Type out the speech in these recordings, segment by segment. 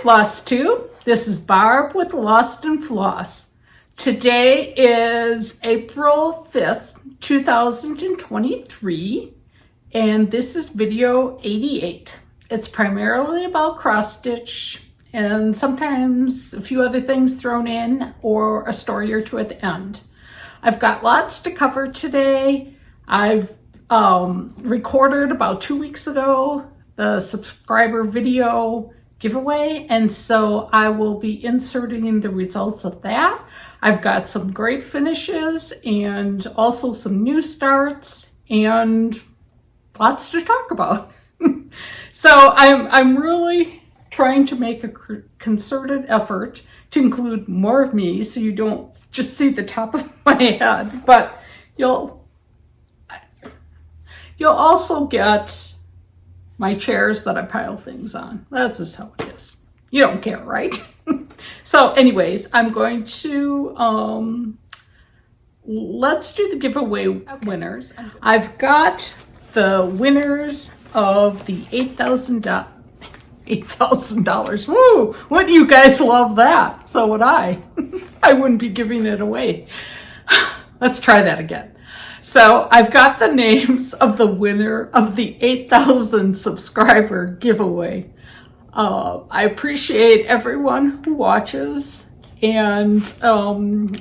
FlossTube. This is Barb with Lost and Floss. Today is April 5th, 2023, and this is video 88. It's primarily about cross stitch and sometimes a few other things thrown in or a story or two at the end. I've got lots to cover today. I've recorded about 2 weeks ago the subscriber video giveaway, and so I will be inserting the results of that. I've got some great finishes and also some new starts and lots to talk about. So I'm really trying to make a concerted effort to include more of me so you don't just see the top of my head, but you'll also get my chairs that I pile things on. That's just how it is. You don't care, right? So anyways, I'm going to, let's do the giveaway winners. I've got the winners of the $8,000. Woo! Wouldn't you guys love that? So would I. I wouldn't be giving it away. Let's try that again. So I've got the names of the winner of the 8,000 subscriber giveaway. I appreciate everyone who watches, and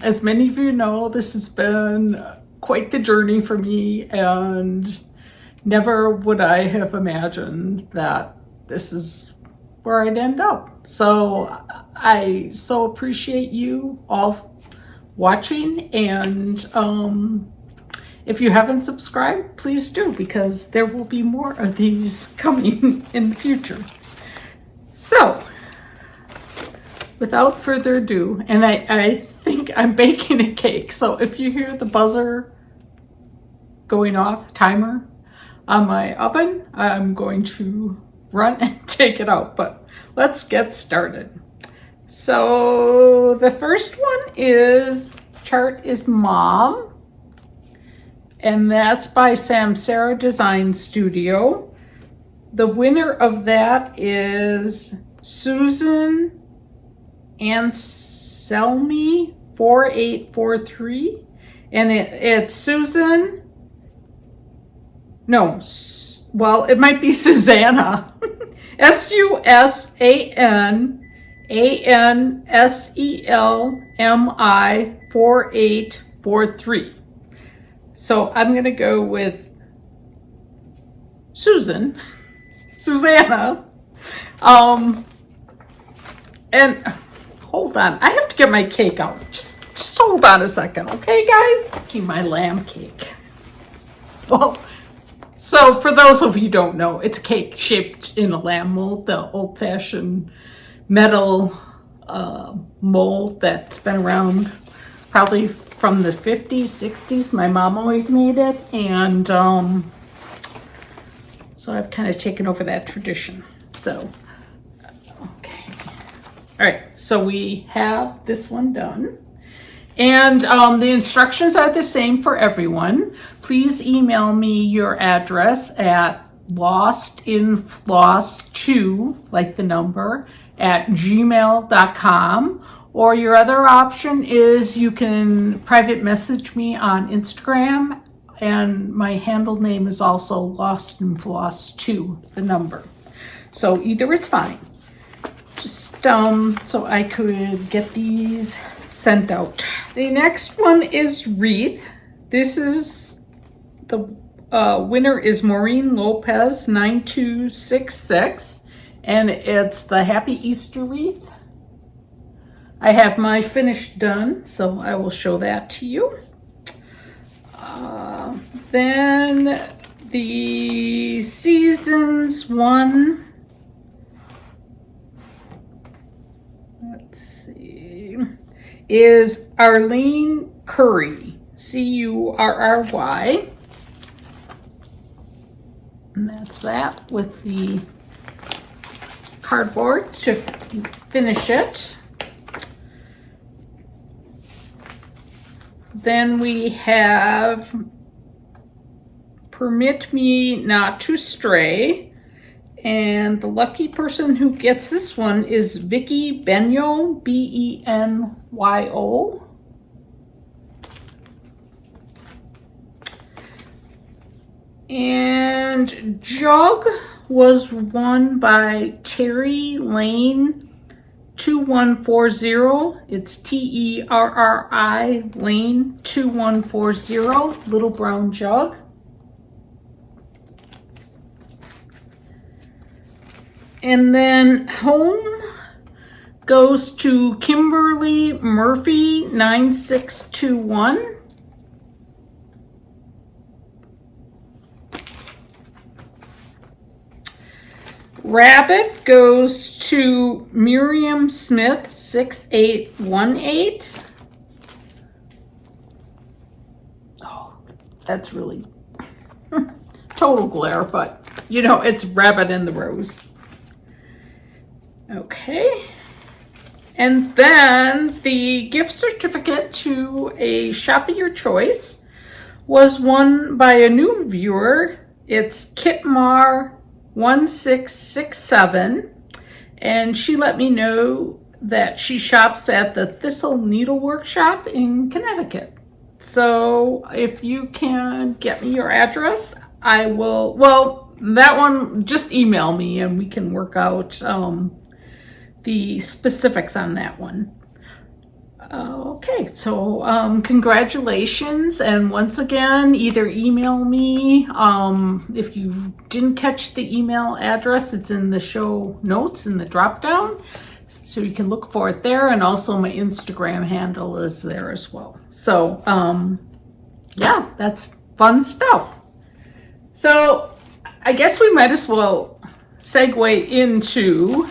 as many of you know, this has been quite the journey for me, and never would I have imagined that this is where I'd end up. So I so appreciate you all watching, and if you haven't subscribed, please do, because there will be more of these coming in the future. So, without further ado, and I think I'm baking a cake, so if you hear the buzzer going off, timer, on my oven, I'm going to run and take it out, but let's get started. So, the first one chart is Mom. And that's by Samsara Design Studio. The winner of that is Susan Anselmi 4843. And it's Susan, no, well, it might be Susanna. SUSANANSELMI 4843. So I'm going to go with Susanna. And hold on, I have to get my cake out. Just hold on a second, okay, guys? Keep my lamb cake. Well, so for those of you who don't know, it's a cake shaped in a lamb mold, the old-fashioned metal mold that's been around probably from the 50s, 60s. My mom always made it, and so I've kind of taken over that tradition. So, okay. All right, so we have this one done. And the instructions are the same for everyone. Please email me your address at lostinfloss2, like the number, at gmail.com. Or your other option is you can private message me on Instagram, and my handle name is also LostandFloss2, the number. So either is fine. Just so I could get these sent out. The next one is wreath. This is the winner is Maureen Lopez 9266, and it's the Happy Easter wreath. I have my finish done, so I will show that to you. Then the Seasons one, let's see, is Arlene Curry, Curry. And that's that with the cardboard to finish it. Then we have Permit Me Not to Stray, And the lucky person who gets this one is Vicky Benyo, Benyo. And jug was won by Terry Lane 2140. It's Terri Lane 2140, little brown jug. And then home goes to Kimberly Murphy 9621. Rabbit goes to Miriam Smith 6818. Oh, that's really total glare, but you know, it's Rabbit in the Rose. Okay. And then the gift certificate to a shop of your choice was won by a new viewer. It's Kitmar1667, and she let me know that she shops at the Thistle Needle Workshop in Connecticut. So if you can get me your address, I will, well, that one, just email me and we can work out the specifics on that one. Okay, so congratulations, and once again, either email me, if you didn't catch the email address, it's in the show notes in the drop down, so you can look for it there, and also my Instagram handle is there as well. So yeah, that's fun stuff. So I guess we might as well segue into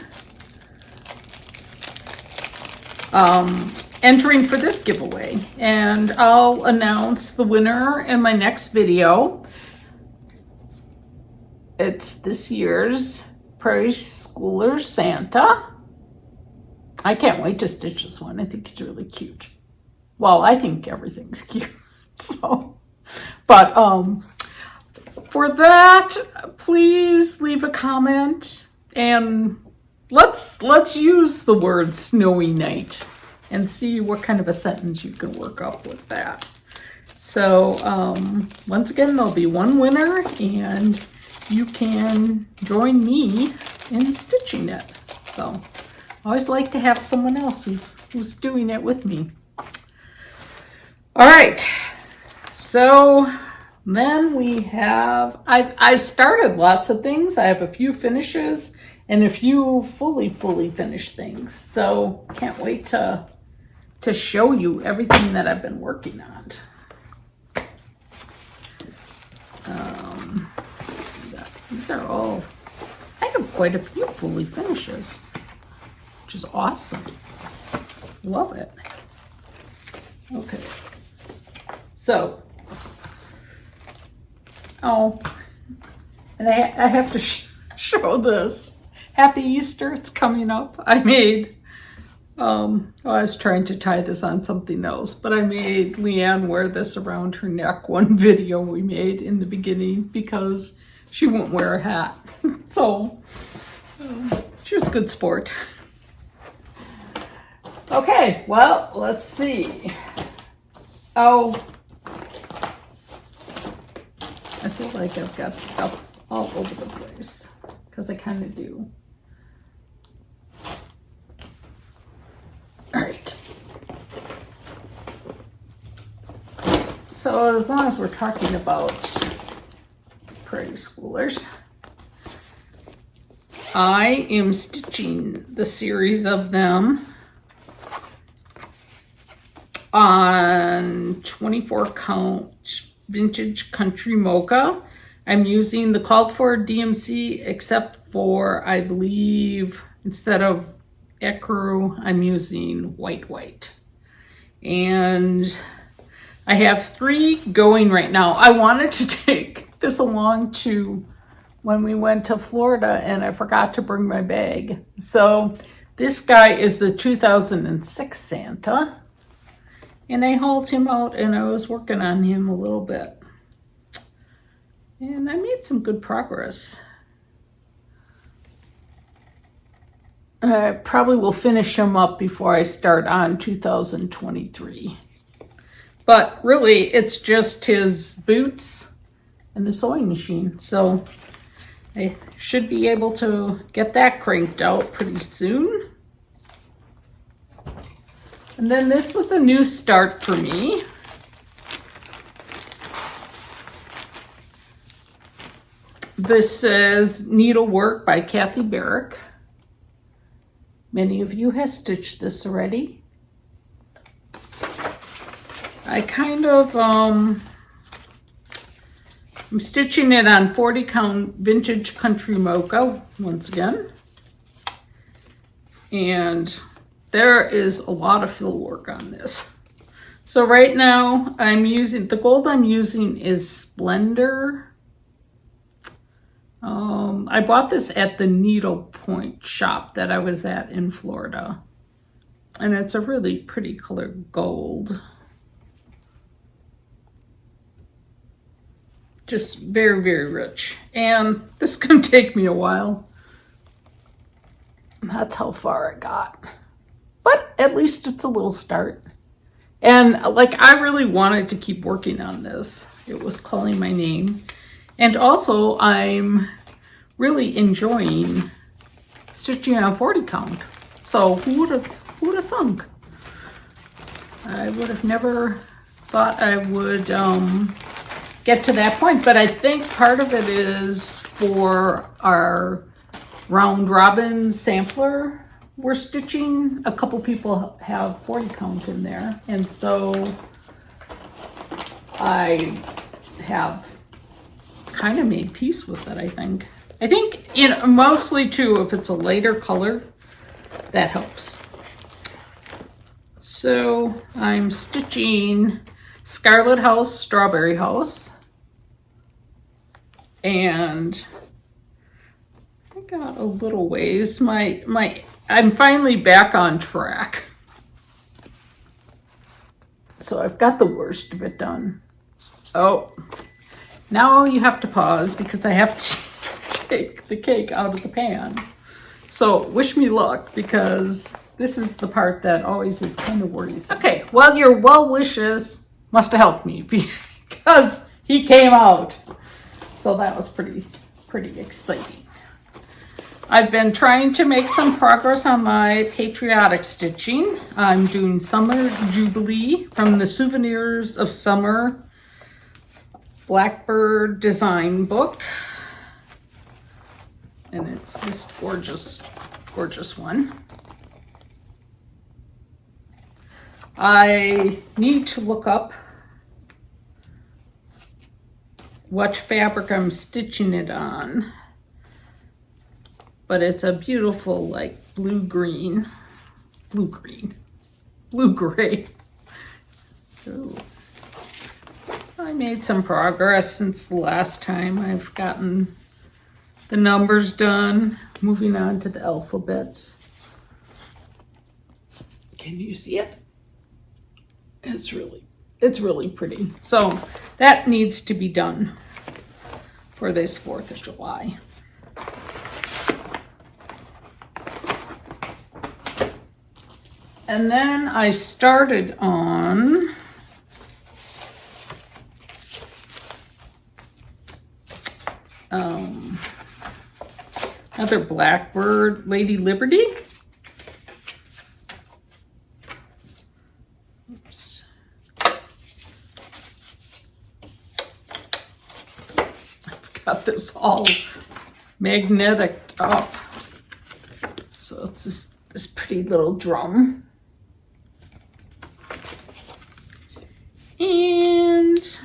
entering for this giveaway, and I'll announce the winner in my next video. It's this year's Prairie Schooler Santa. I can't wait to stitch this one. I think it's really cute. Well, I think everything's cute. So, but for that, please leave a comment, and let's use the word snowy night and see what kind of a sentence you can work up with that. So once again, there'll be one winner, and you can join me in stitching it. So I always like to have someone else who's doing it with me. All right, so then we have, I started lots of things. I have a few finishes and a few fully finished things. So can't wait to show you everything that I've been working on. Let's see that. These are all, I have quite a few fully finishes, which is awesome. Love it. Okay. So, oh, and I have to show this. Happy Easter, it's coming up. I made, I was trying to tie this on something else, but I made Leanne wear this around her neck, one video we made in the beginning, because she wouldn't wear a hat. So, she was a good sport. Okay, well, let's see. Oh, I feel like I've got stuff all over the place, because I kind of do. All right. So as long as we're talking about Prairie Schoolers, I am stitching the series of them on 24 count vintage country mocha. I'm using the called for DMC, except for, I believe, instead of ecru, I'm using white. And I have 3 going right now. I wanted to take this along to when we went to Florida, and I forgot to bring my bag. So this guy is the 2006 Santa, and I hauled him out, and I was working on him a little bit. And I made some good progress. I probably will finish him up before I start on 2023. But really, it's just his boots and the sewing machine. So I should be able to get that cranked out pretty soon. And then this was a new start for me. This is Needlework by Kathy Barrick. Many of you have stitched this already. I kind of, I'm stitching it on 40 count vintage country mocha once again. And there is a lot of fill work on this. So right now I'm using, the gold I'm using is Splendor. I bought this at the Needlepoint shop that I was at in Florida. And it's a really pretty color gold. Just very, very rich. And this is going to take me a while. That's how far I got. But at least it's a little start. And like, I really wanted to keep working on this. It was calling my name. And also, I'm really enjoying stitching on 40 count. So who would have thunk? I would have never thought I would get to that point. But I think part of it is for our round robin sampler we're stitching. A couple people have 40 count in there, and so I have kind of made peace with it. I think mostly too, if it's a lighter color, that helps. So I'm stitching Scarlet House, Strawberry House, and I got a little ways. I'm finally back on track. So I've got the worst of it done. Oh, now you have to pause because I have to take the cake out of the pan. So wish me luck, because this is the part that always is kind of worrisome. Okay, well, your well wishes must have helped me because he came out. So that was pretty exciting. I've been trying to make some progress on my Patriotic stitching. I'm doing Summer Jubilee from the Souvenirs of Summer Blackbird design book. And it's this gorgeous, gorgeous one. I need to look up what fabric I'm stitching it on. But it's a beautiful, like, blue-gray. Ooh. I made some progress since the last time. I've gotten the numbers done, moving on to the alphabets. Can you see it? It's really pretty. So that needs to be done for this 4th of July. And then I started on another Blackbird, Lady Liberty. Oops. I've got this all magnetic up. So it's this pretty little drum. And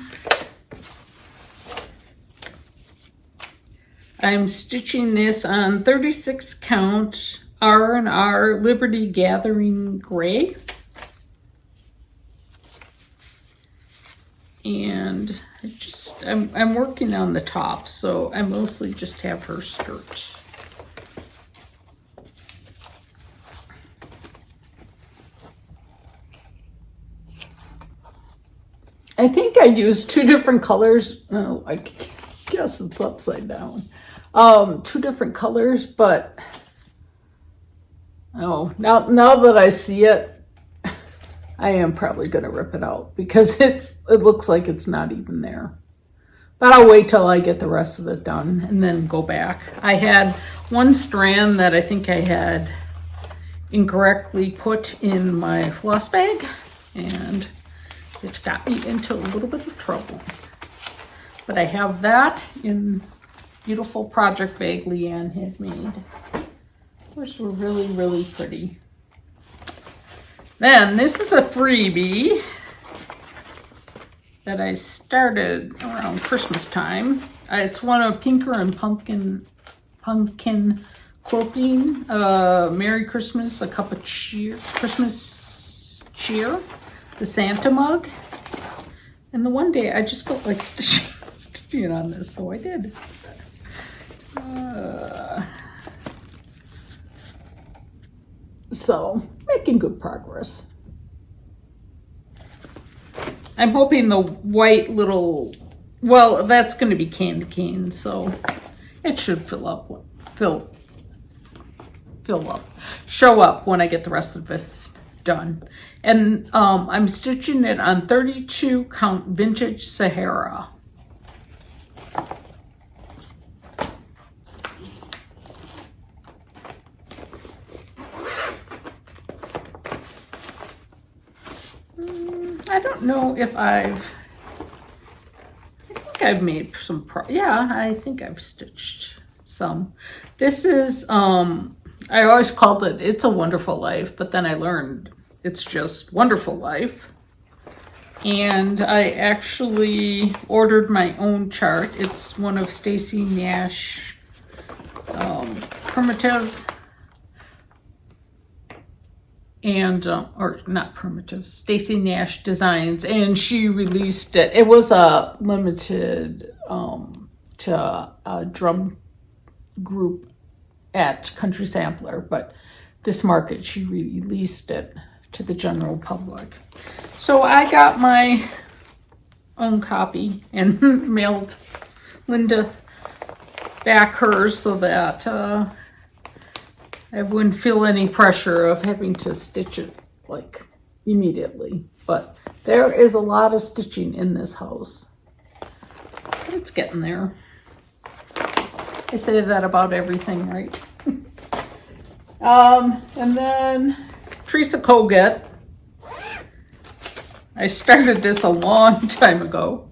I'm stitching this on 36 count R&R Liberty Gathering Gray. And I'm working on the top, so I mostly just have her skirt. I think I used 2 different colors. Oh, I guess it's upside down. 2 different colors, but know. Now that I see it, I am probably going to rip it out because it looks like it's not even there. But I'll wait till I get the rest of it done and then go back. I had one strand that I think I had incorrectly put in my floss bag, and it got me into a little bit of trouble. But I have that in beautiful project bag Leanne had made, which were really, really pretty. Then this is a freebie that I started around Christmas time. It's one of Pinker and Pumpkin Quilting. Merry Christmas, a cup of Christmas cheer, the Santa mug. And the one day I just felt like stitching it on this, so I did. So making good progress. I'm hoping the white little, well, that's going to be candy cane, so it should show up when I get the rest of this done. And I'm stitching it on 32 count vintage Sahara. I don't know if I think I've made some, yeah, I think I've stitched some. This is, I always called it It's a Wonderful Life, but then I learned it's just Wonderful Life. And I actually ordered my own chart. It's one of Stacy Nash primitives. And, or not primitives, Stacy Nash Designs, and she released it. It was a limited to a drum group at Country Sampler, but this market, she released it to the general public. So I got my own copy and mailed Linda back hers so that I wouldn't feel any pressure of having to stitch it like immediately. But there is a lot of stitching in this house. But it's getting there. I say that about everything, right? And then Teresa Colgate. I started this a long time ago.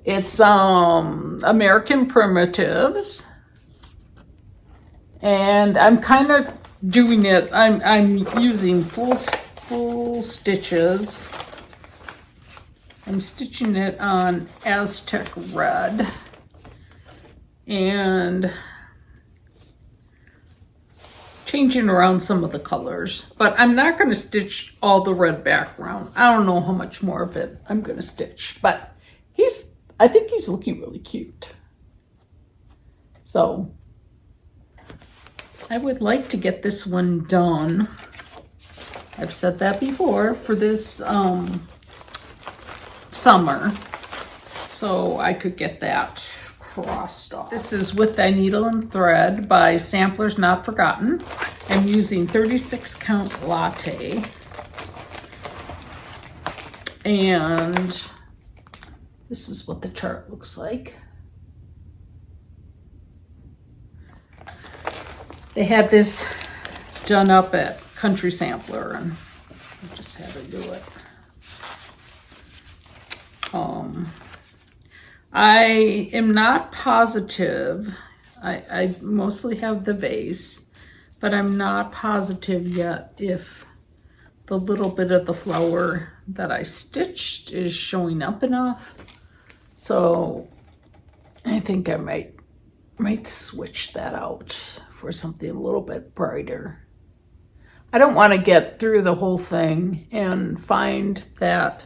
It's American Primitives. And I'm kind of doing it, I'm using full stitches. I'm stitching it on Aztec Red. And changing around some of the colors. But I'm not going to stitch all the red background. I don't know how much more of it I'm going to stitch. But I think he's looking really cute. So I would like to get this one done. I've said that before, for this summer, so I could get that crossed off. This is With Thy Needle and Thread by Samplers Not Forgotten. I'm using 36 count latte. And this is what the chart looks like. They had this done up at Country Sampler, and I just had to do it. I am not positive. I mostly have the vase, but I'm not positive yet if the little bit of the flower that I stitched is showing up enough. So I think I might switch that out for something a little bit brighter. I don't want to get through the whole thing and find that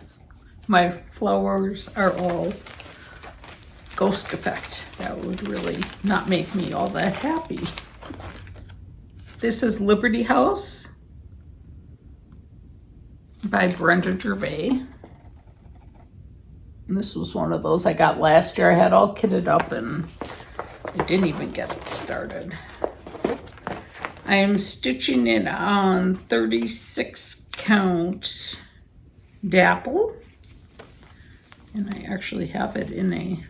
my flowers are all ghost effect. That would really not make me all that happy. This is Liberty House by Brenda Gervais. And this was one of those I got last year. I had all kitted up and I didn't even get it started. I am stitching it on 36 count dapple, and I actually have it in a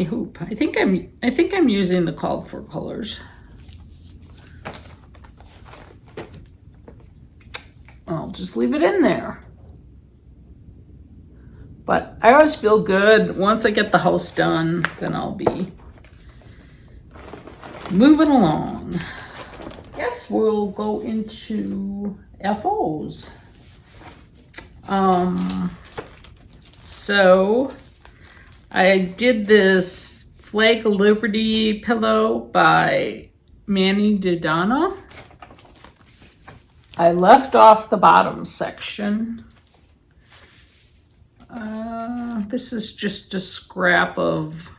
hoop. I think I'm using the called for colors. I'll just leave it in there. But I always feel good once I get the house done, then I'll be moving along. Guess we'll go into FOs. So I did this Flag of Liberty pillow by Manny Didana. I left off the bottom section. This is just a scrap of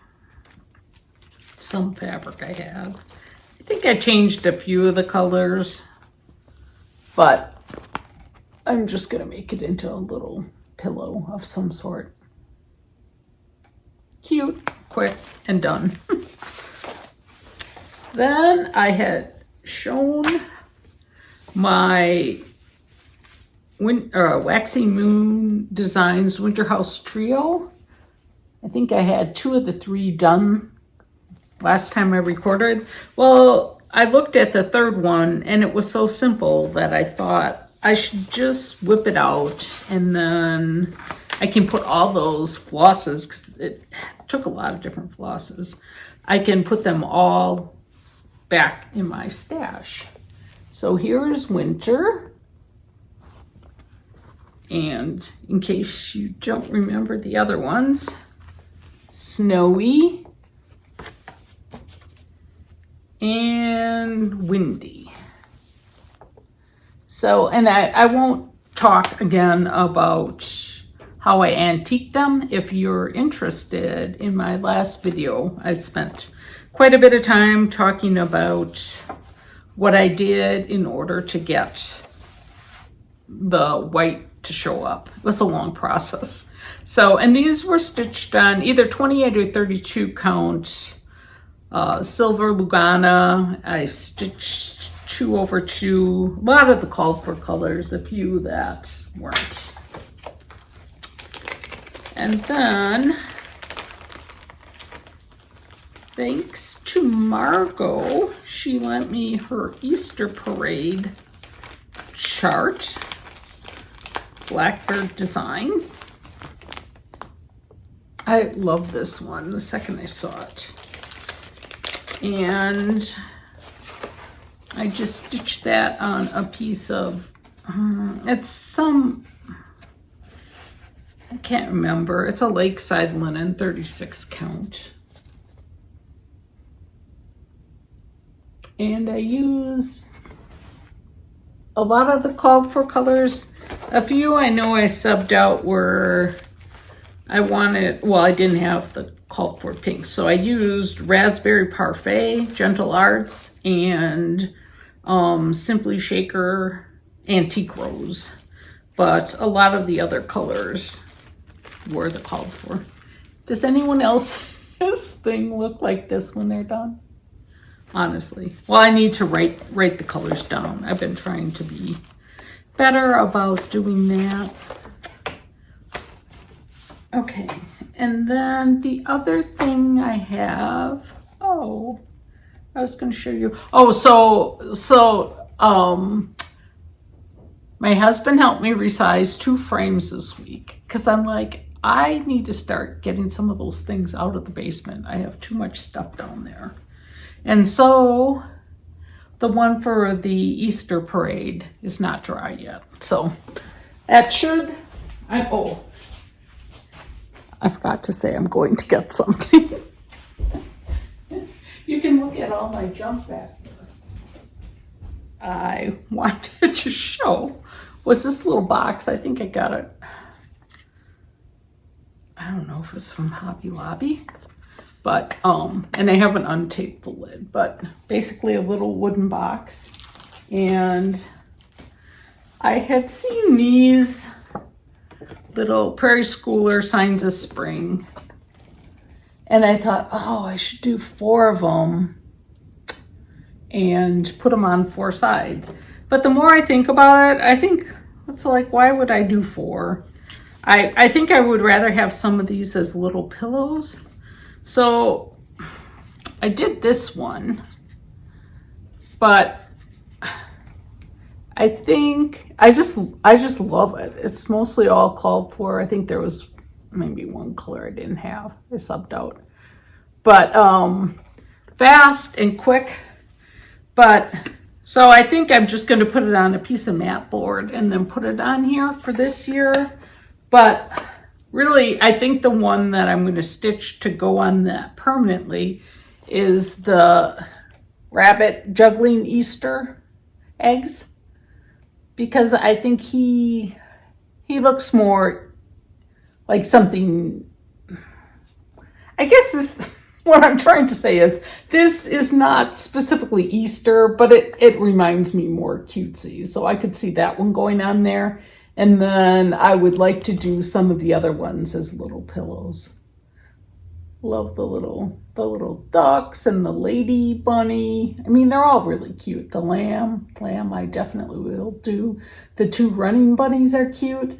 some fabric I have. I think I changed a few of the colors, but I'm just gonna make it into a little pillow of some sort. Cute, quick, and done. Then I had shown my Waxy Moon Designs Winter House Trio. I think I had 2 of the 3 done last time I recorded. Well, I looked at the third one and it was so simple that I thought I should just whip it out, and then I can put all those flosses, because it took a lot of different flosses. I can put them all back in my stash. So here's winter. And in case you don't remember the other ones, snowy and windy. So, and I won't talk again about how I antique them. If you're interested, in my last video, I spent quite a bit of time talking about what I did in order to get the white to show up. It was a long process. So, and these were stitched on either 28 or 32 count silver Lugana. I stitched 2/2, a lot of the called for colors, a few that weren't. And then, thanks to Margot, she lent me her Easter parade chart, Blackbird Designs. I love this one the second I saw it. And I just stitched that on a piece of, it's some, I can't remember. It's a Lakeside linen, 36 count. And I use a lot of the called for colors. A few I know I subbed out were, I wanted, well, I didn't have the called for pink. So I used Raspberry Parfait, Gentle Arts, and Simply Shaker Antique Rose. But a lot of the other colors were the called for. Does anyone else's thing look like this when they're done? Honestly. Well, I need to write the colors down. I've been trying to be better about doing that. Okay, and then the other thing I have, I was going to show you. My husband helped me resize 2 frames this week, because I'm like, I need to start getting some of those things out of the basement. I have too much stuff down there. And so the one for the Easter parade is not dry yet. So that should, I forgot to say I'm going to get something. You can look at all my junk back there. I wanted to show was this little box. I think I got it. I don't know if it's from Hobby Lobby, but and I haven't untaped the lid, but basically a little wooden box. And I had seen these little Prairie Schooler Signs of Spring, and I thought, oh, I should do 4 of them and put them on 4 sides. But the more I think about it, I think it's like, why would I do 4? I think I would rather have some of these as little pillows. So I did this one, but I think I just love it. It's mostly all called for. I think there was maybe one color I didn't have. I subbed out. But fast and quick. But so I think I'm just going to put it on a piece of mat board and then put it on here for this year. But really, I think the one that I'm going to stitch to go on that permanently is the rabbit juggling Easter eggs, because I think he looks more like something. I guess this, what I'm trying to say is this is not specifically Easter, but it reminds me more cutesy. So I could see that one going on there. And then I would like to do some of the other ones as little pillows. Love the little ducks and the lady bunny. I mean, they're all really cute. The lamb I definitely will do. The 2 running bunnies are cute.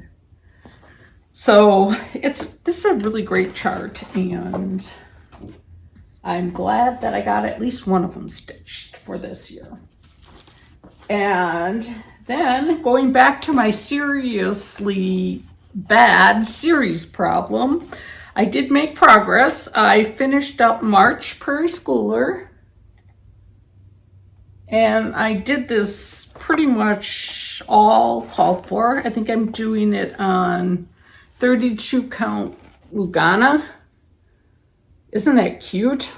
So this is a really great chart, and I'm glad that I got at least one of them stitched for this year. And then going back to my seriously bad series problem, I did make progress. I finished up March Prairie Schooler, and I did this pretty much all called for. I think I'm doing it on 32 count Lugana. Isn't that cute?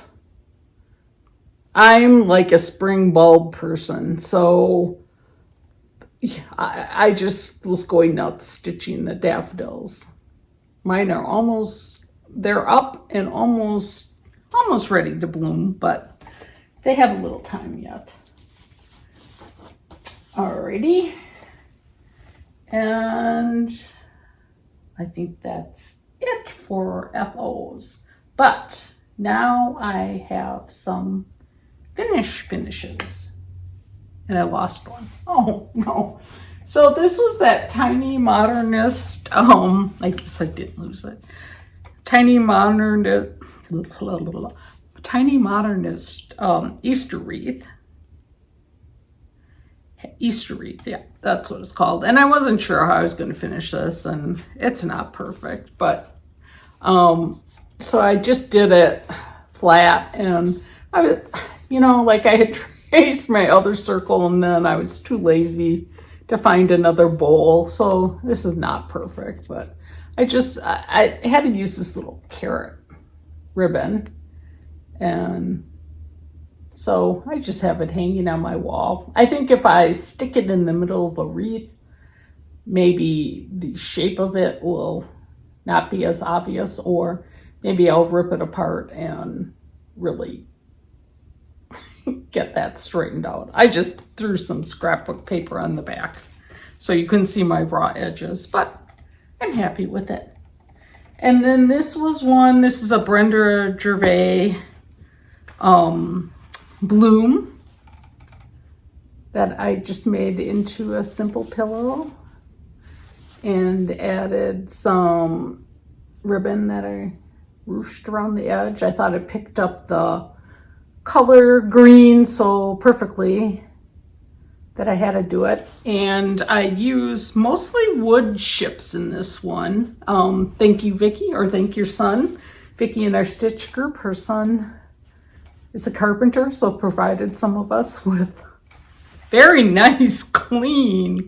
I'm like a spring bulb person, so I just was going nuts stitching the daffodils. Mine are they're up and almost ready to bloom, but they have a little time yet. Alrighty. And I think that's it for FOs. But now I have some finishes. And I lost one. Oh, no. So this was that Tiny Modernist, I guess I didn't lose it. Tiny Modernist Easter wreath. Easter wreath, yeah, that's what it's called. And I wasn't sure how I was going to finish this, and it's not perfect, but so I just did it flat, and I was, like I had traced my other circle, and then I was too lazy to find another bowl. So this is not perfect, but I had to use this little carrot ribbon, and so I just have it hanging on my wall. I think if I stick it in the middle of a wreath, maybe the shape of it will not be as obvious, or maybe I'll rip it apart and really get that straightened out. I just threw some scrapbook paper on the back so you couldn't see my raw edges, but I'm happy with it. And then this is a Brenda Gervais bloom that I just made into a simple pillow and added some ribbon that I ruched around the edge. I thought it picked up the color green so perfectly that I had to do it. And I use mostly wood chips in this one. Thank you, Vicki, or thank your son. Vicki in our stitch group, her son is a carpenter, so provided some of us with very nice, clean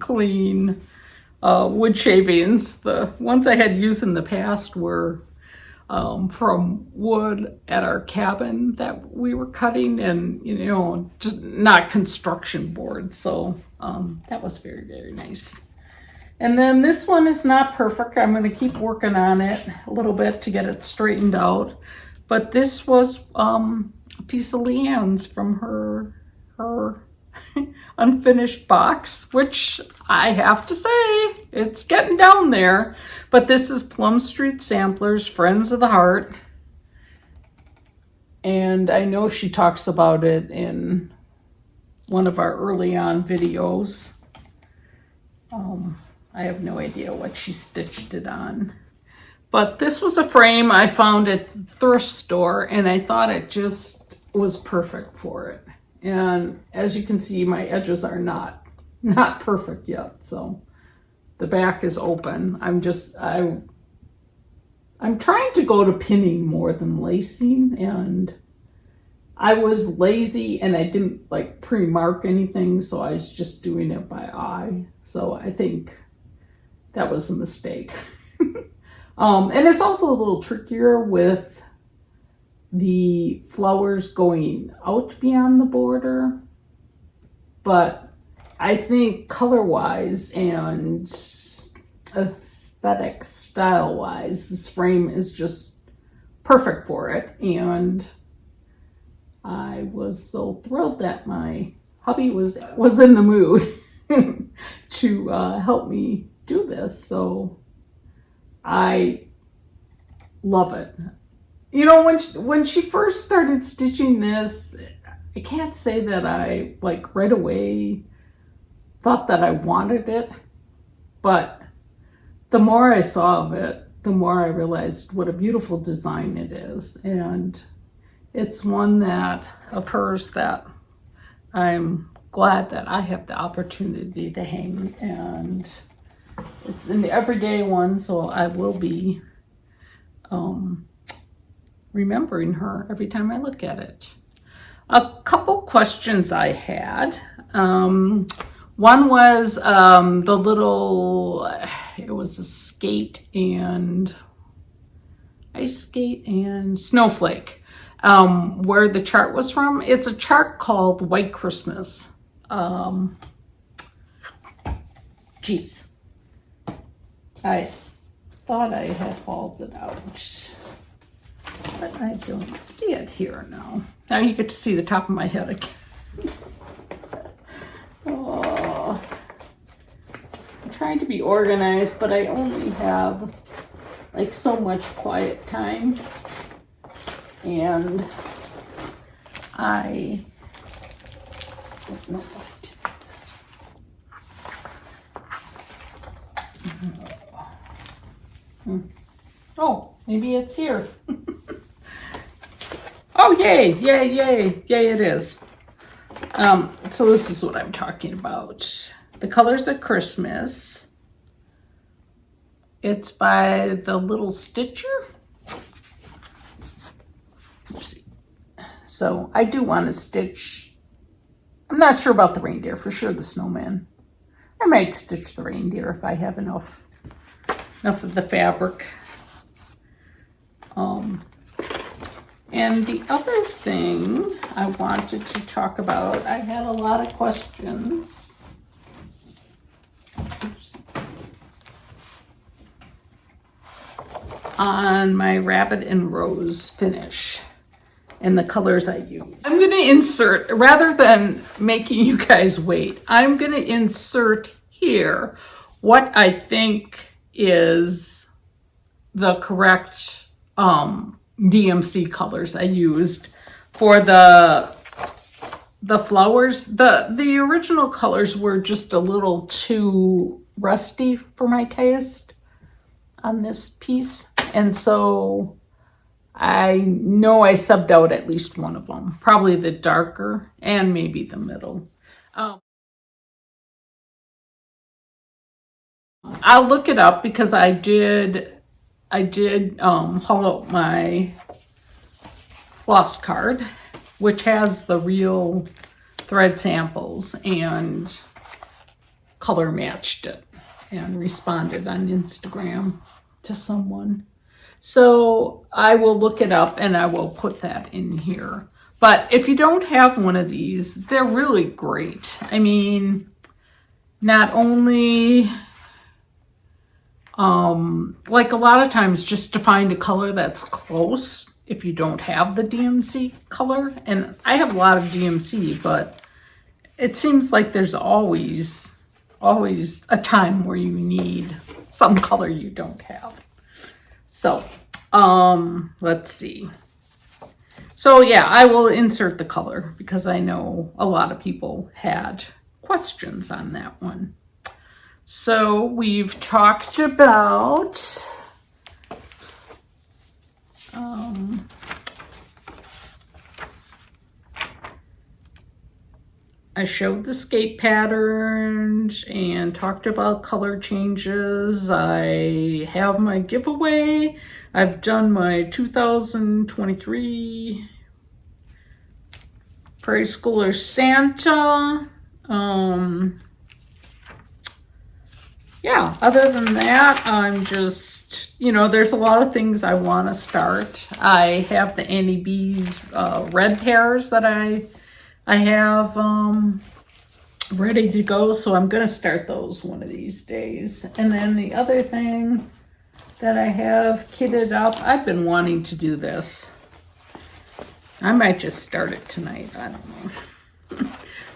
wood shavings. The ones I had used in the past were from wood at our cabin that we were cutting, and just not construction board. So that was very, very nice. And then this one is not perfect. I'm going to keep working on it a little bit to get it straightened out. But this was a piece of Leanne's from her unfinished box, which I have to say, it's getting down there. But this is Plum Street Samplers, Friends of the Heart. And I know she talks about it in one of our early on videos. I have no idea what she stitched it on. But this was a frame I found at the thrift store, and I thought it just was perfect for it. And as you can see, my edges are not perfect yet. So the back is open. I'm trying to go to pinning more than lacing, and I was lazy and I didn't like pre-mark anything, so I was just doing it by eye. So I think that was a mistake. And it's also a little trickier with the flowers going out beyond the border. But I think color-wise and aesthetic style-wise, this frame is just perfect for it. And I was so thrilled that my hubby was in the mood to help me do this. So I love it. You know, when she first started stitching this, I can't say that I like right away thought that I wanted it, but the more I saw of it, the more I realized what a beautiful design it is. And it's one of hers that I'm glad that I have the opportunity to hang, and it's an everyday one, so I will be remembering her every time I look at it. A couple questions I had. One was the little, it was a ice skate and snowflake. Where the chart was from. It's a chart called White Christmas. Geez. I thought I had hauled it out, but I don't see it here now. Now you get to see the top of my head again. Oh, I'm trying to be organized, but I only have like so much quiet time. And I don't know what. Oh, maybe it's here. Oh, yay, yay, yay, yay, it is. So this is what I'm talking about. The Colors of Christmas. It's by the Little Stitcher. Oopsie. So I do want to stitch. I'm not sure about the reindeer, for sure the snowman. I might stitch the reindeer if I have enough of the fabric. And the other thing I wanted to talk about, I had a lot of questions. Oops. On my rabbit and rose finish and the colors I use. I'm going to insert, rather than making you guys wait, I'm going to insert here what I think is the correct DMC colors I used for the flowers. The original colors were just a little too rusty for my taste on this piece, and so I know I subbed out at least one of them, probably the darker and maybe the middle. I'll look it up because I did haul out my floss card, which has the real thread samples, and color matched it and responded on Instagram to someone. So I will look it up and I will put that in here. But if you don't have one of these, they're really great. I mean, not only like a lot of times just to find a color that's close if you don't have the DMC color, and I have a lot of DMC, but it seems like there's always a time where you need some color you don't have. So let's see. So yeah, I will insert the color because I know a lot of people had questions on that one. So we've talked about I showed the skate patterns and talked about color changes. I have my giveaway. I've done my 2023 Prairie Schooler Santa. Yeah, other than that, I'm just, there's a lot of things I want to start. I have the Annie B's red pears that I have ready to go, so I'm going to start those one of these days. And then the other thing that I have kitted up, I've been wanting to do this. I might just start it tonight, I don't know.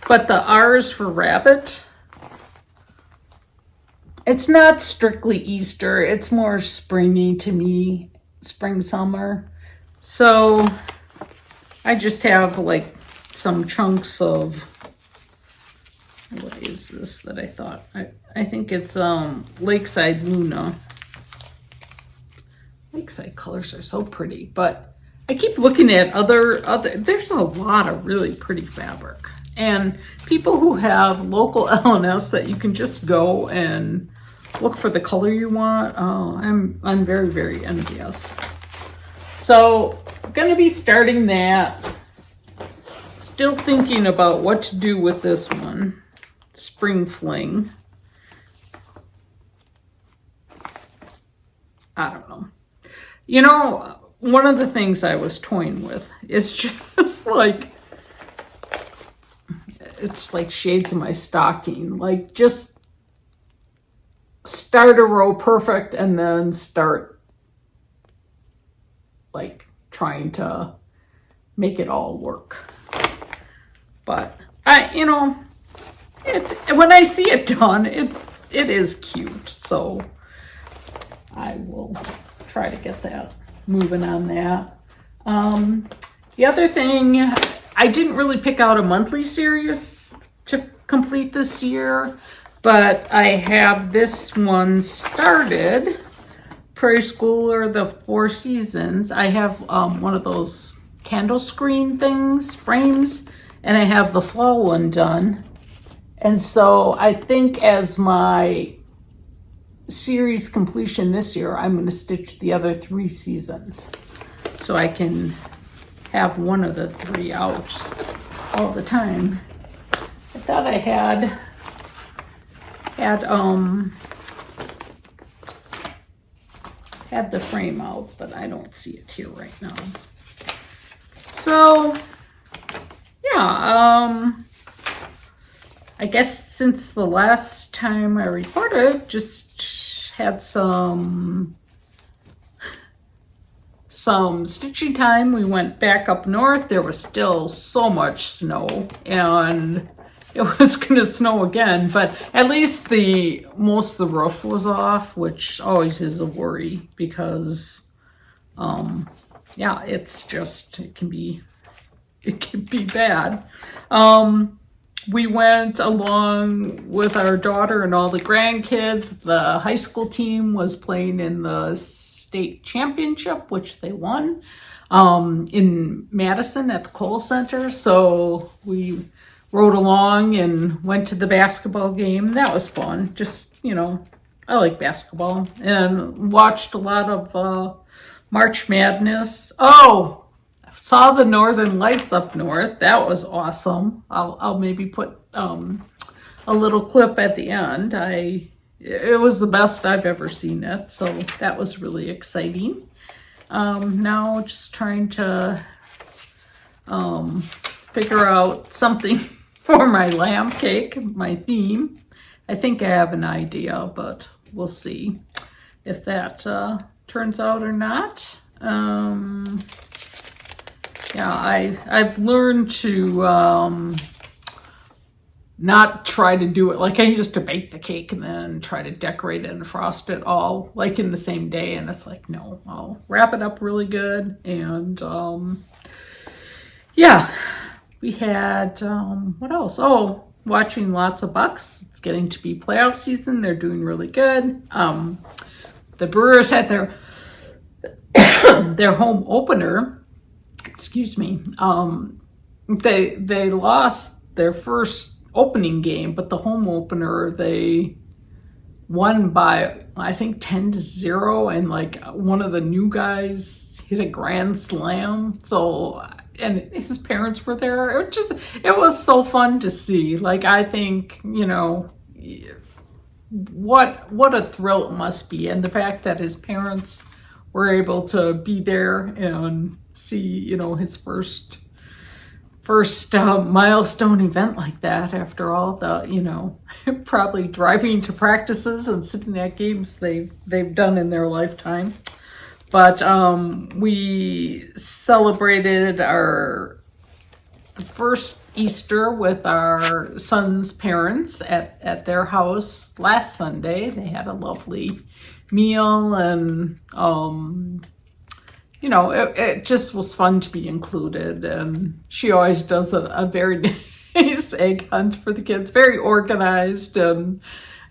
But the R's for rabbit, it's not strictly Easter, it's more springy to me, spring, summer. So I just have like some chunks of, what is this that I thought? I think it's Lakeside Luna. Lakeside colors are so pretty, but I keep looking at other, there's a lot of really pretty fabric. And people who have local L&S that you can just go and look for the color you want, I'm very, very envious. So I'm gonna be starting that. Still thinking about what to do with this one, Spring Fling. I don't know. One of the things I was toying with is just like, it's like shades of my stocking. Like just start a row perfect and then start like trying to make it all work. But when I see it done, it is cute. So I will try to get that moving on that. The other thing, I didn't really pick out a monthly series to complete this year, but I have this one started, Prairie Schooler, the 4 Seasons. I have one of those candle screen things, frames, and I have the fall one done. And so I think as my series completion this year, I'm going to stitch the other 3 seasons so I can have one of the 3 out all the time. I thought I had the frame out, but I don't see it here right now. So yeah, I guess since the last time I recorded, just had some stitching time. We went back up north. There was still so much snow, and it was gonna snow again, but at least most of the roof was off, which always is a worry because yeah, it's just, it can be bad. We went along with our daughter and all the grandkids. The high school team was playing in the state championship, which they won, in Madison at the Kohl Center. So we rode along and went to the basketball game. That was fun. Just, I like basketball, and watched a lot of March Madness. Oh, saw the Northern Lights up north. That was awesome. I'll maybe put a little clip at the end. It was the best I've ever seen it, so that was really exciting. Now just trying to figure out something for my lamb cake, my theme. I think I have an idea, but we'll see if that turns out or not. Yeah, I've learned to not try to do it like I used to bake the cake and then try to decorate it and frost it all like in the same day. And it's like, no, I'll wrap it up really good and yeah, we had, what else? Oh, watching lots of Bucks. It's getting to be playoff season. They're doing really good. The Brewers had their home opener. Excuse me. They lost their first opening game, but the home opener they won by, I think, 10-0, and like one of the new guys hit a grand slam. So, and his parents were there. It was so fun to see. Like, I think, what a thrill it must be, and the fact that his parents were able to be there and see, his first milestone event like that after all the, probably driving to practices and sitting at games they've done in their lifetime. But we celebrated the first Easter with our son's parents at their house last Sunday. They had a lovely meal, and it just was fun to be included. And she always does a very nice egg hunt for the kids, very organized. And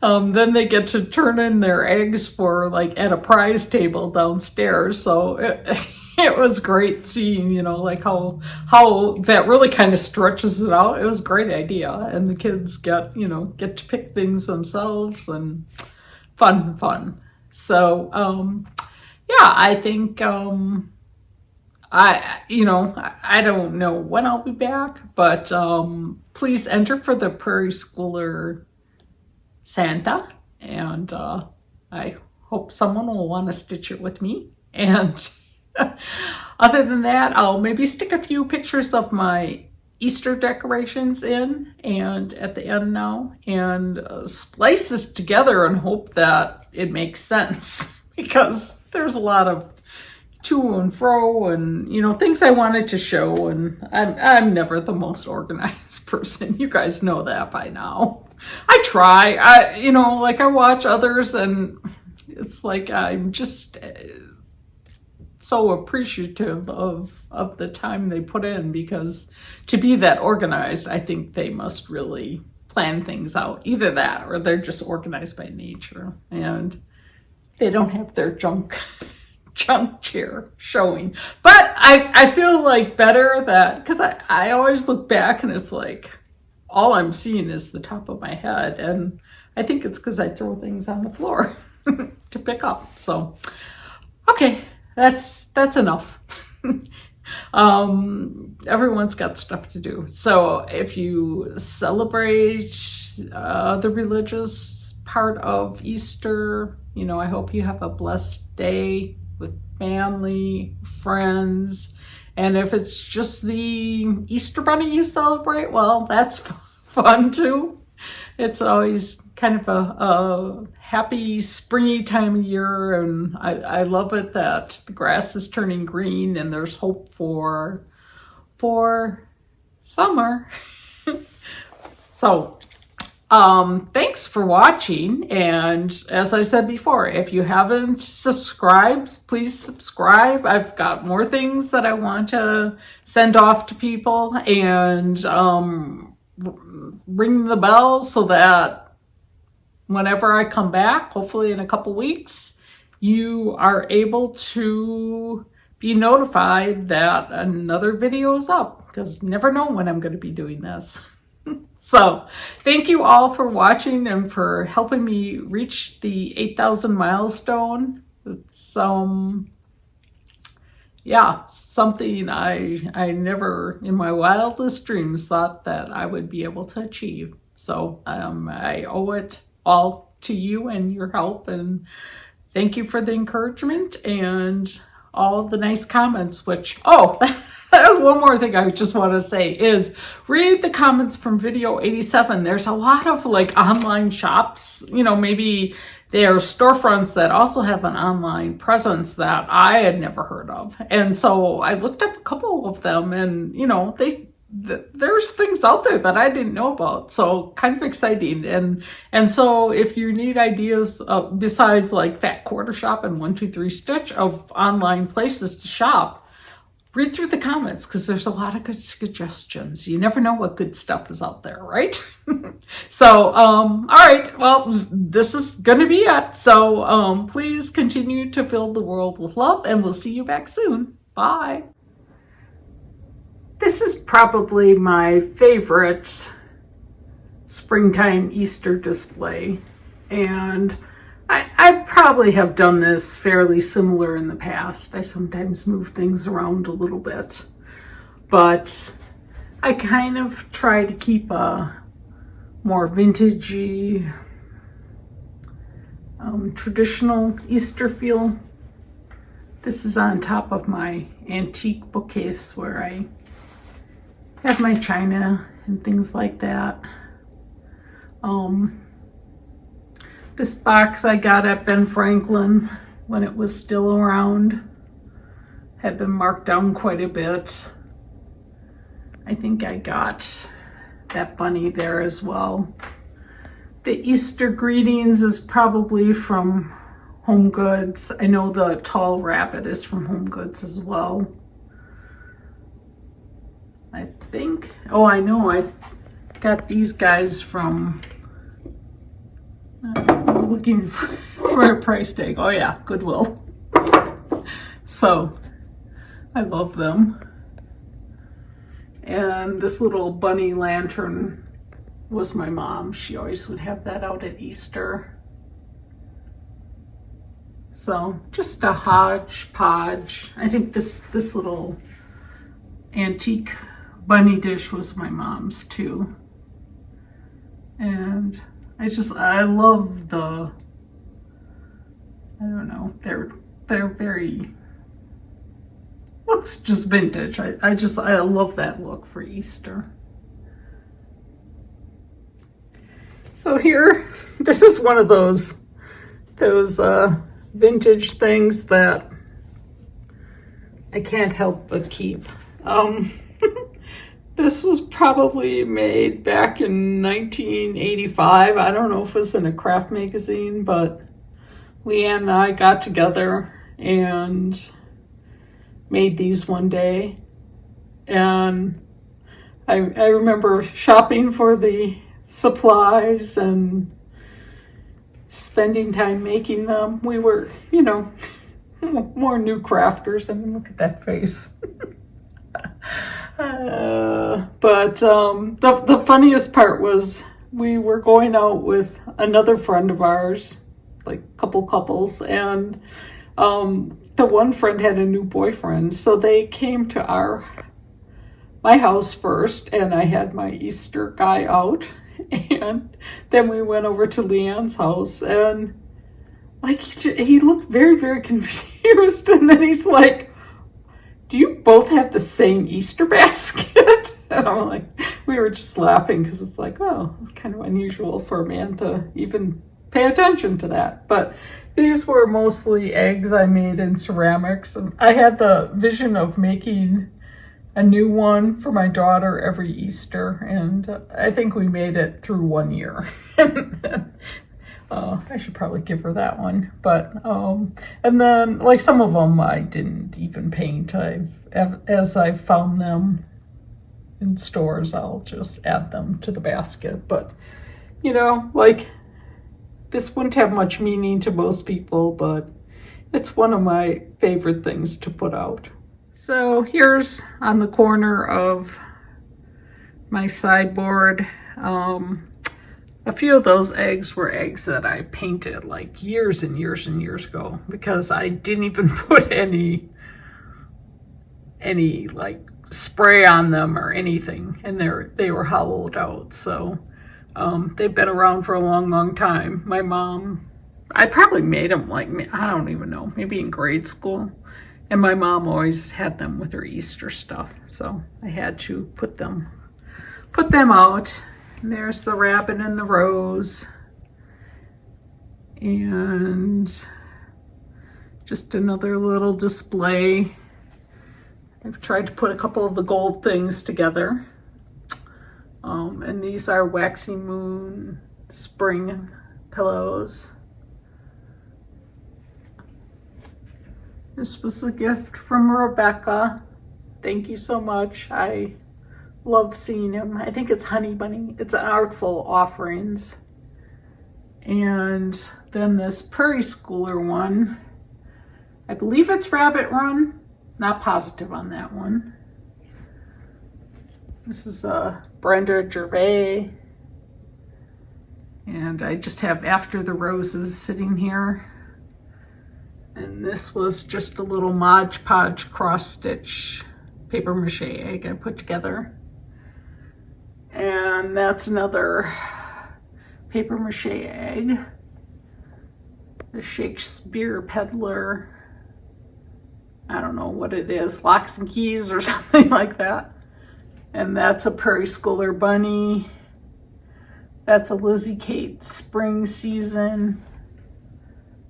then they get to turn in their eggs for like at a prize table downstairs. So it was great seeing, like how that really kind of stretches it out. It was a great idea. And the kids get to pick things themselves, and fun. So, yeah, I think, I don't know when I'll be back, but please enter for the Prairie Schooler Santa, and I hope someone will want to stitch it with me. And other than that, I'll maybe stick a few pictures of my Easter decorations in and at the end now, and splice this together and hope that it makes sense, because there's a lot of to and fro and things I wanted to show, and I'm never the most organized person. You guys know that by now. I try. I watch others, and it's like I'm just so appreciative of the time they put in, because to be that organized, I think they must really plan things out. Either that, or they're just organized by nature, and they don't have their junk chair showing. But I feel like better that, because I always look back and it's like all I'm seeing is the top of my head, and I think it's because I throw things on the floor to pick up. So okay, that's enough. Everyone's got stuff to do. So if you celebrate the religious part of Easter, I hope you have a blessed day with family, friends. And if it's just the Easter Bunny you celebrate, well, that's fun too. It's always kind of a happy, springy time of year, and I love it that the grass is turning green and there's hope for summer. So, thanks for watching, and as I said before, if you haven't subscribed, please subscribe. I've got more things that I want to send off to people, and ring the bell so that whenever I come back, hopefully in a couple weeks, you are able to be notified that another video is up, because you never know when I'm going to be doing this. So thank you all for watching and for helping me reach the 8,000 milestone. It's something I never in my wildest dreams thought that I would be able to achieve. So I owe it all to you and your help, and thank you for the encouragement and all the nice comments, which, one more thing I just want to say is read the comments from video 87. There's a lot of like online shops, maybe they're storefronts that also have an online presence that I had never heard of. And so I looked up a couple of them, and, there's things out there that I didn't know about. So kind of exciting. And so if you need ideas besides like Fat Quarter Shop and 123 Stitch of online places to shop, read through the comments because there's a lot of good suggestions. You never know what good stuff is out there, right? So, all right, well, this is going to be it. So please continue to fill the world with love, and we'll see you back soon. Bye. This is probably my favorite springtime Easter display, and I probably have done this fairly similar in the past. I sometimes move things around a little bit, but I kind of try to keep a more vintagey, traditional Easter feel. This is on top of my antique bookcase where I have my china and things like that. This box I got at Ben Franklin when it was still around. Had been marked down quite a bit. I think I got that bunny there as well. The Easter greetings is probably from Home Goods. I know the tall rabbit is from Home Goods as well. I think, oh, I know I got these guys from, looking for a price tag. Oh yeah, Goodwill. So I love them. And this little bunny lantern was my mom. She always would have that out at Easter. So just a hodgepodge. I think this little antique bunny dish was my mom's too. And I love the, I don't know, they're very, looks just vintage. I love that look for Easter. So here, this is one of those vintage things that I can't help but keep. This was probably made back in 1985. I don't know if it was in a craft magazine, but Leanne and I got together and made these one day. And I remember shopping for the supplies and spending time making them. We were, more new crafters. I mean, look at that face. But the funniest part was we were going out with another friend of ours, like couples, and the one friend had a new boyfriend, so they came to my house first, and I had my Easter guy out, and then we went over to Leanne's house, and like he looked very, very confused, and then he's like, "Do you both have the same Easter basket?" And I'm like, we were just laughing because it's like, oh, it's kind of unusual for a man to even pay attention to that. But these were mostly eggs I made in ceramics. And I had the vision of making a new one for my daughter every Easter. And I think we made it through 1 year. I should probably give her that one. But, and then like some of them I didn't even paint. As I found them in stores, I'll just add them to the basket. But, like this wouldn't have much meaning to most people, but it's one of my favorite things to put out. So here's on the corner of my sideboard. A few of those eggs were eggs that I painted like years and years and years ago because I didn't even put any like spray on them or anything, and they were hollowed out. So they've been around for a long, long time. My mom, I probably made them like, I don't even know, maybe in grade school. And my mom always had them with her Easter stuff. So I had to put them out. And there's the rabbit and the rose. And just another little display. I've tried to put a couple of the gold things together. And these are Waxy Moon spring pillows. This was a gift from Rebecca. Thank you so much. I love seeing him. I think it's Honey Bunny. It's an Artful Offerings. And then this Prairie Schooler one, I believe it's Rabbit Run. Not positive on that one. This is Brenda Gervais. And I just have After the Roses sitting here. And this was just a little Mod Podge cross stitch paper mache egg I put together. And that's another paper mache egg. The Shakespeare Peddler. I don't know what it is, Locks and Keys or something like that. And that's a Prairie Schooler bunny. That's a Lizzie Kate Spring Season.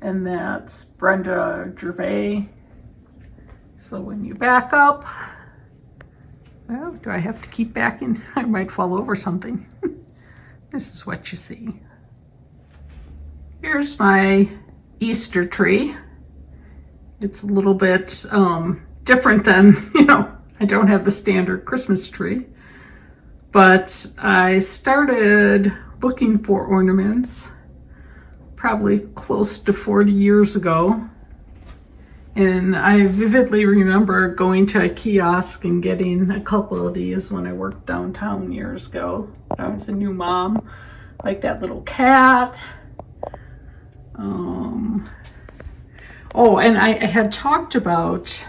And that's Brenda Gervais. So when you back up, well, do I have to keep backing? I might fall over something. This is what you see. Here's my Easter tree. It's a little bit different than, I don't have the standard Christmas tree. But I started looking for ornaments probably close to 40 years ago. And I vividly remember going to a kiosk and getting a couple of these when I worked downtown years ago. I was a new mom, like that little cat. Oh, and I had talked about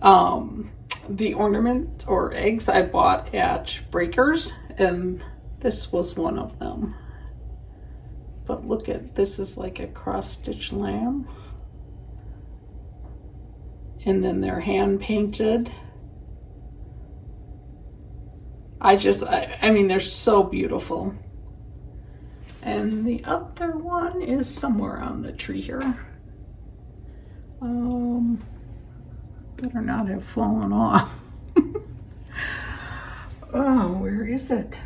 the ornament or eggs I bought at Breakers, and this was one of them. But look at, this is like a cross-stitch lamb. And then they're hand painted. I mean, they're so beautiful. And the other one is somewhere on the tree here. Better not have fallen off. Oh, where is it?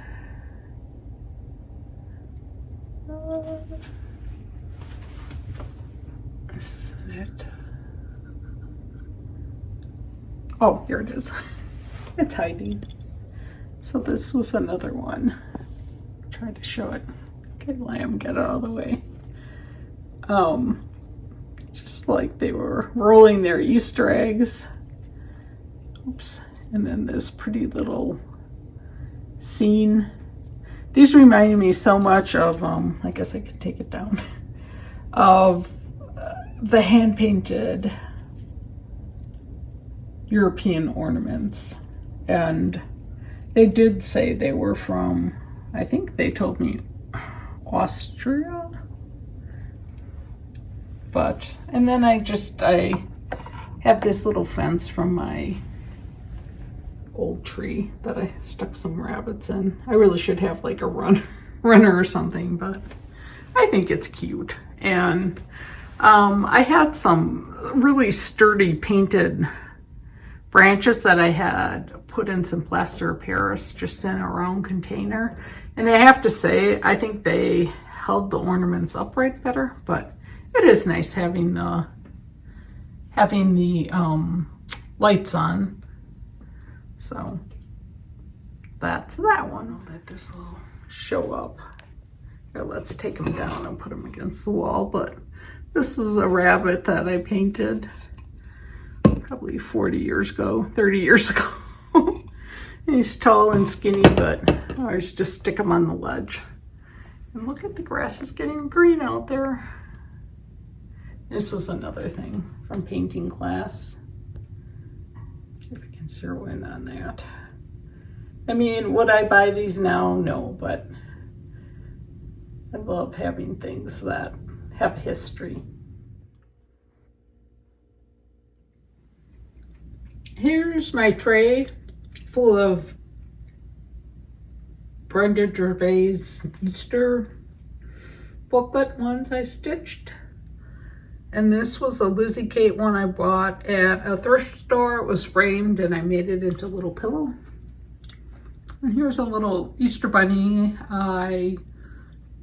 Is it? Oh, here it is. It's hiding. So this was another one. Try to show it. Okay, lamb, get out of the way. Just like they were rolling their Easter eggs. Oops. And then this pretty little scene. These remind me so much of, I guess I could take it down, of the hand-painted European ornaments. And they did say they were from, I think they told me, Austria. But, and then I have this little fence from my old tree that I stuck some rabbits in. I really should have like a runner or something, but I think it's cute. And I had some really sturdy painted branches that I had put in some plaster of Paris just in a round container. And I have to say, I think they held the ornaments upright better, but it is nice having the lights on. So that's that one. I'll let this will show up. Here, let's take them down and put them against the wall. But this is a rabbit that I painted probably 40 years ago, 30 years ago. He's tall and skinny, but I always just stick him on the ledge. And look at the grass is getting green out there. This was another thing from painting class. Let's see if I can zero in on that. I mean, would I buy these now? No, but I love having things that have history. Here's my tray full of Brenda Gervais Easter booklet ones I stitched. And this was a Lizzie Kate one I bought at a thrift store. It was framed and I made it into a little pillow. And here's a little Easter bunny I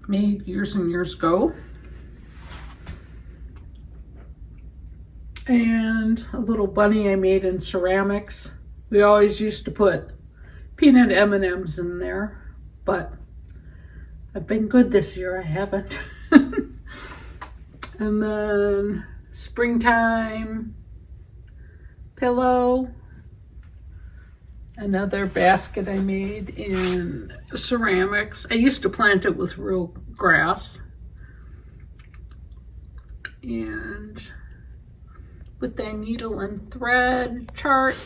made years and years ago. And a little bunny I made in ceramics. We always used to put peanut M&Ms in there, but I've been good this year, I haven't. And then springtime pillow. Another basket I made in ceramics. I used to plant it with real grass. And with that needle and thread chart.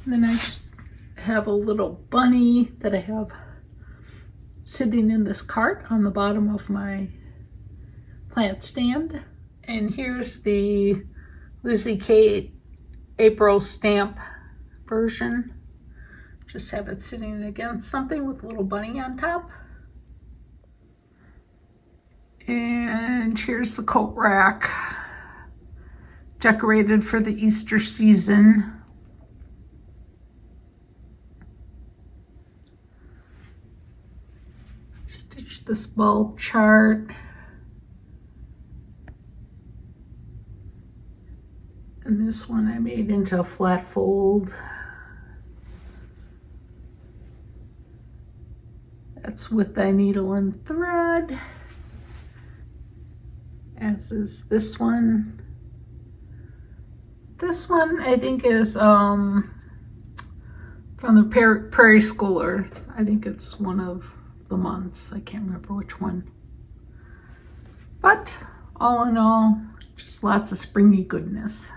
And then I just have a little bunny that I have sitting in this cart on the bottom of my plant stand. And here's the Lizzie Kate April stamp version. Just have it sitting against something with a little bunny on top. And here's the coat rack, decorated for the Easter season. Stitch this bulb chart. And this one I made into a flat fold. That's with the needle and thread. As is this one. This one I think is from the Prairie Schoolers. I think it's one of the months. I can't remember which one. But all in all, just lots of springy goodness.